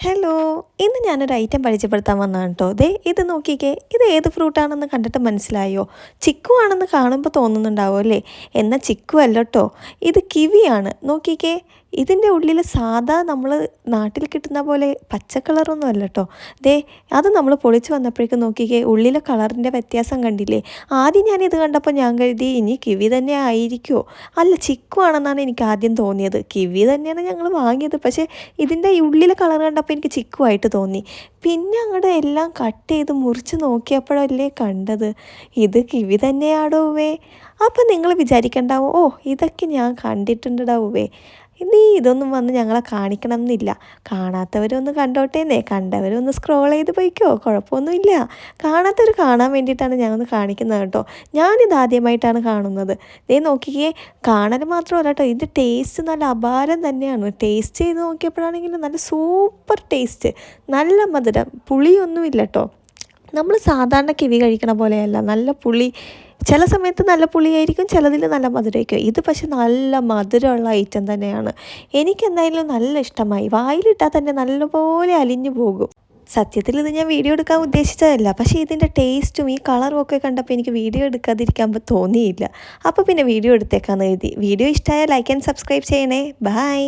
Hello, ഇന്ന് ഞാനൊരു item പരിചയപ്പെടുത്താൻ വന്നതാണ് കേട്ടോ. ദേ ഇത് നോക്കിക്കേ, ഇത് ഏത് ഫ്രൂട്ടാണെന്ന് കണ്ടിട്ട് മനസ്സിലായോ? ചിക്കു ആണെന്ന് കാണുമ്പോൾ തോന്നുന്നുണ്ടാവും അല്ലേ? എന്നാൽ ചിക്കു അല്ല കേട്ടോ, ഇത് കിവിയാണ്. നോക്കിക്കേ, ഇതിൻ്റെ ഉള്ളിൽ സാധാ നമ്മൾ നാട്ടിൽ കിട്ടുന്ന പോലെ പച്ച കളറൊന്നും അല്ല കേട്ടോ. ദേ അത് നമ്മൾ പൊളിച്ച് വന്നപ്പോഴേക്കും നോക്കിക്കേ, ഉള്ളിലെ കളറിൻ്റെ വ്യത്യാസം കണ്ടില്ലേ? ആദ്യം ഞാനിത് കണ്ടപ്പോൾ ഞാൻ കരുതി ഇനി കിവി തന്നെ ആയിരിക്കുമോ, അല്ല ചിക്കു ആണെന്നാണ് എനിക്ക് ആദ്യം തോന്നിയത്. കിവി തന്നെയാണ് ഞങ്ങൾ വാങ്ങിയത്, പക്ഷേ ഇതിൻ്റെ ഈ ഉള്ളിലെ കളർ കണ്ടപ്പോൾ എനിക്ക് ചിക്കു ആയിട്ട് തോന്നി. പിന്നെ അങ്ങോട്ട് എല്ലാം കട്ട് ചെയ്ത് മുറിച്ച് നോക്കിയപ്പോഴല്ലേ കണ്ടത് ഇത് കിവി തന്നെയാടോവേ. അപ്പം നിങ്ങൾ വിചാരിക്കണ്ടാവും, ഓ ഇതൊക്കെ ഞാൻ കണ്ടിട്ടുണ്ടാവേ, നീ ഇതൊന്നും വന്ന് ഞങ്ങളെ കാണിക്കണം എന്നില്ല. കാണാത്തവരൊന്ന് കണ്ടോട്ടേന്നേ, കണ്ടവരൊന്ന് സ്ക്രോൾ ചെയ്ത് പോയിക്കോ, കുഴപ്പമൊന്നുമില്ല. കാണാത്തവർ കാണാൻ വേണ്ടിയിട്ടാണ് ഞാനൊന്ന് കാണിക്കുന്നത് കേട്ടോ. ഞാനിത് ആദ്യമായിട്ടാണ് കാണുന്നത്. ദേ നോക്കിക്കേ, കാണൽ മാത്രമല്ല കേട്ടോ, ഇതിൻ്റെ ടേസ്റ്റ് നല്ല അപാരം തന്നെയാണ്. ടേസ്റ്റ് ചെയ്ത് നോക്കിയപ്പോഴാണെങ്കിൽ നല്ല സൂപ്പർ ടേസ്റ്റ്, നല്ല മധുരം, പുളിയൊന്നുമില്ല കേട്ടോ. നമ്മൾ സാധാരണ കിവി കഴിക്കണ പോലെയല്ല, നല്ല പുളി. ചില സമയത്ത് നല്ല പുളിയായിരിക്കും, ചിലതിൽ നല്ല മധുരമായിരിക്കും. ഇത് പക്ഷെ നല്ല മധുരമുള്ള ഐറ്റം തന്നെയാണ്. എനിക്കെന്തായാലും നല്ല ഇഷ്ടമായി. വായിലിട്ടാൽ തന്നെ നല്ലപോലെ അലിഞ്ഞു പോകും. സത്യത്തിൽ ഇത് ഞാൻ വീഡിയോ എടുക്കാൻ ഉദ്ദേശിച്ചതല്ല, പക്ഷേ ഇതിൻ്റെ ടേസ്റ്റും ഈ കളറും ഒക്കെ കണ്ടപ്പോൾ എനിക്ക് വീഡിയോ എടുക്കാതിരിക്കാൻ തോന്നിയില്ല. അപ്പോൾ പിന്നെ വീഡിയോ എടുത്തേക്കാമെന്ന് എഴുതി. വീഡിയോ ഇഷ്ടമായാൽ ലൈക്ക് ആൻഡ് സബ്സ്ക്രൈബ് ചെയ്യണേ. ബൈ.